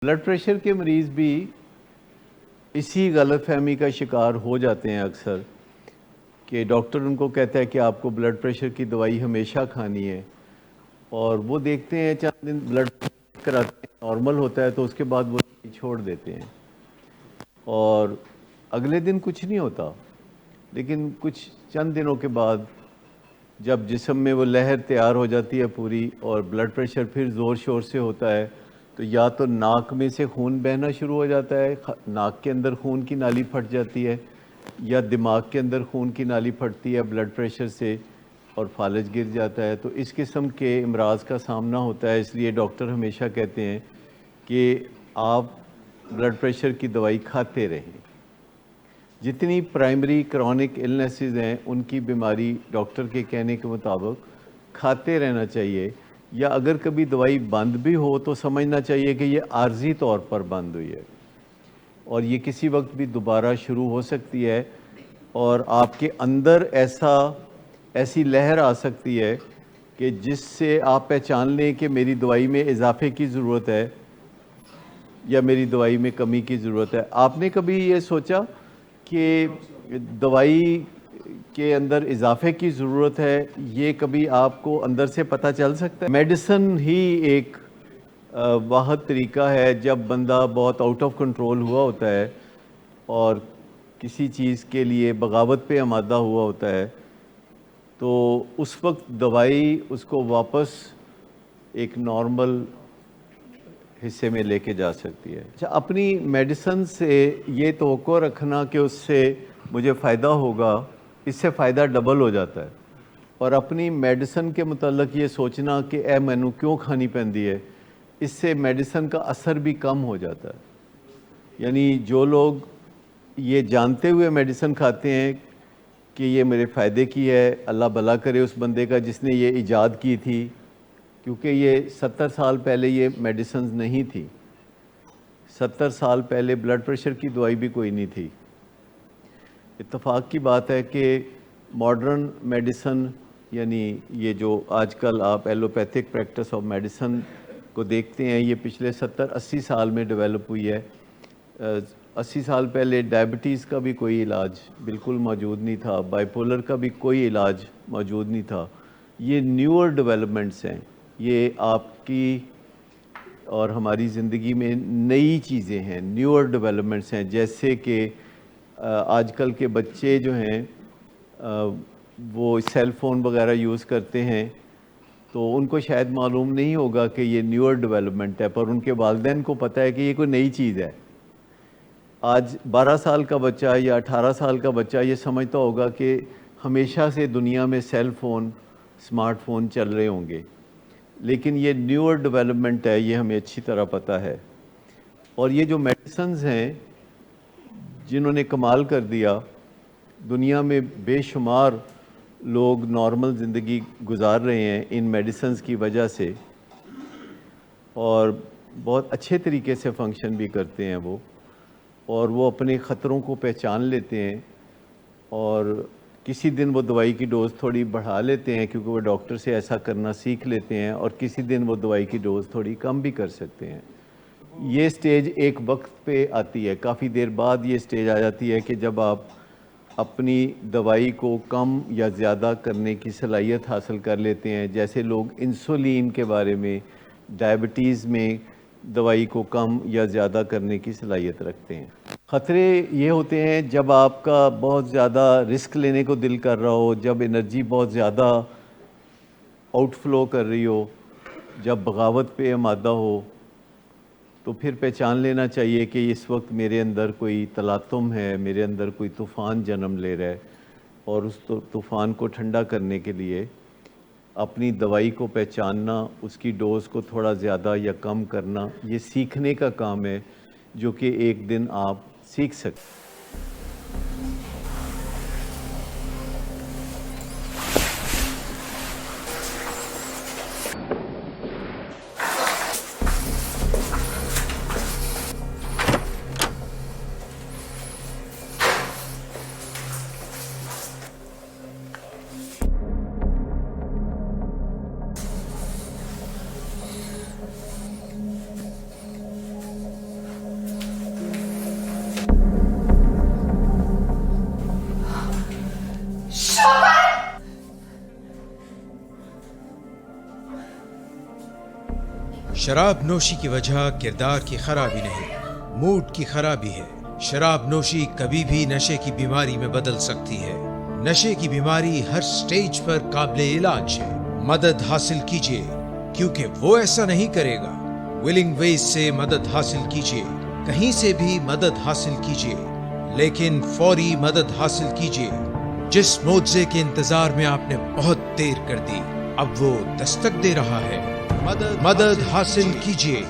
Blood pressure के मरीज़ भी इसी गलत फहमी का शिकार हो जाते हैं अक्सर कि डॉक्टर उनको कहता है कि आपको ब्लड प्रेशर की दवाई हमेशा खानी है, और वो देखते हैं चंद दिन ब्लड कराते हैं, नॉर्मल होता है तो उसके बाद वो छोड़ देते हैं और अगले दिन कुछ नहीं होता। लेकिन कुछ चंद दिनों के बाद जब जिस्म में वो लहर तैयार हो जाती है पूरी और ब्लड प्रेशर फिर ज़ोर शोर से होता है, तो या तो नाक में से खून बहना शुरू हो जाता है, नाक के अंदर खून की नाली फट जाती है, या दिमाग के अंदर खून की नाली फटती है ब्लड प्रेशर से और फालज गिर जाता है। तो इस किस्म के अमराज का सामना होता है, इसलिए डॉक्टर हमेशा कहते हैं कि आप ब्लड प्रेशर की दवाई खाते रहें। जितनी प्राइमरी क्रॉनिक इलनेसेस हैं उनकी बीमारी डॉक्टर के कहने के मुताबिक खाते रहना चाहिए, या अगर कभी दवाई बंद भी हो तो समझना चाहिए कि ये आर्जी तौर पर बंद हुई है और ये किसी वक्त भी दोबारा शुरू हो सकती है, और आपके अंदर ऐसी लहर आ सकती है कि जिससे आप पहचान लें कि मेरी दवाई में इजाफे की ज़रूरत है या मेरी दवाई में कमी की ज़रूरत है। आपने कभी ये सोचा कि दवाई के अंदर इजाफे की ज़रूरत है, ये कभी आपको अंदर से पता चल सकता है? मेडिसिन ही एक वाहद तरीका है जब बंदा बहुत आउट ऑफ कंट्रोल हुआ होता है और किसी चीज़ के लिए बगावत पे आमादा हुआ होता है, तो उस वक्त दवाई उसको वापस एक नॉर्मल हिस्से में लेके जा सकती है। अच्छा, अपनी मेडिसिन से ये तवक्को रखना कि उससे मुझे फ़ायदा होगा, इससे फ़ायदा डबल हो जाता है। और अपनी मेडिसिन के मुताल्लिक़ ये सोचना कि ए मैनू क्यों खानी पैंदी है, इससे मेडिसिन का असर भी कम हो जाता है। यानी जो लोग ये जानते हुए मेडिसिन खाते हैं कि ये मेरे फ़ायदे की है, अल्लाह भला करे उस बंदे का जिसने ये ईजाद की थी, क्योंकि ये 70 साल पहले ये मेडिसिन नहीं थी। 70 साल पहले ब्लड प्रेशर की दवाई भी कोई नहीं थी। इत्तेफाक की बात है कि मॉडर्न मेडिसिन, यानी ये जो आजकल आप एलोपैथिक प्रैक्टिस ऑफ मेडिसिन को देखते हैं, ये पिछले 70-80 साल में डेवलप हुई है। 80 साल पहले डायबिटीज़ का भी कोई इलाज बिल्कुल मौजूद नहीं था, बाइपोलर का भी कोई इलाज मौजूद नहीं था। ये न्यूअर डेवलपमेंट्स हैं, ये आपकी और हमारी ज़िंदगी में नई चीज़ें हैं, न्यूअर डेवलपमेंट्स हैं। जैसे कि आजकल के बच्चे जो हैं वो सेल फ़ोन वगैरह यूज़ करते हैं, तो उनको शायद मालूम नहीं होगा कि ये न्यूअर डेवलपमेंट है, पर उनके वालिदैन को पता है कि ये कोई नई चीज़ है। आज 12 साल का बच्चा या 18 साल का बच्चा ये समझता होगा कि हमेशा से दुनिया में सेल फ़ोन, स्मार्टफ़ोन चल रहे होंगे, लेकिन ये न्यूअर डेवलपमेंट है, ये हमें अच्छी तरह पता है। और ये जो मेडिसिन्स हैं जिन्होंने कमाल कर दिया, दुनिया में बेशुमार लोग नॉर्मल ज़िंदगी गुजार रहे हैं इन मेडिसिन्स की वजह से, और बहुत अच्छे तरीके से फंक्शन भी करते हैं वो, और वो अपने ख़तरों को पहचान लेते हैं और किसी दिन वो दवाई की डोज़ थोड़ी बढ़ा लेते हैं क्योंकि वो डॉक्टर से ऐसा करना सीख लेते हैं, और किसी दिन वो दवाई की डोज़ थोड़ी कम भी कर सकते हैं। ये स्टेज एक वक्त पे आती है, काफ़ी देर बाद ये स्टेज आ जाती है कि जब आप अपनी दवाई को कम या ज़्यादा करने की सलाहियत हासिल कर लेते हैं। जैसे लोग इंसुलिन के बारे में, डायबिटीज़ में दवाई को कम या ज़्यादा करने की सलाहियत रखते हैं। ख़तरे ये होते हैं जब आपका बहुत ज़्यादा रिस्क लेने को दिल कर रहा हो, जब एनर्जी बहुत ज़्यादा आउटफ्लो कर रही हो, जब बगावत पे आमादा हो, तो फिर पहचान लेना चाहिए कि इस वक्त मेरे अंदर कोई तलातुम है, मेरे अंदर कोई तूफ़ान जन्म ले रहा है, और उस तूफ़ान को ठंडा करने के लिए अपनी दवाई को पहचानना, उसकी डोज़ को थोड़ा ज़्यादा या कम करना, ये सीखने का काम है जो कि एक दिन आप सीख सकते। شراب نوشی کی وجہ کردار کی خرابی نہیں، موڈ کی خرابی ہے۔ شراب نوشی کبھی بھی نشے کی بیماری میں بدل سکتی ہے۔ نشے کی بیماری ہر سٹیج پر قابل علاج ہے۔ مدد حاصل کیجیے، کیونکہ وہ ایسا نہیں کرے گا۔ ولنگ ویز سے مدد حاصل کیجیے، کہیں سے بھی مدد حاصل کیجیے، لیکن فوری مدد حاصل کیجیے۔ جس معجزے کے انتظار میں آپ نے بہت دیر کر دی، اب وہ دستک دے رہا ہے۔ مدد حاصل کیجیے،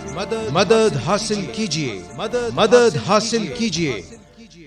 مدد حاصل کیجیے، مدد حاصل کیجیے۔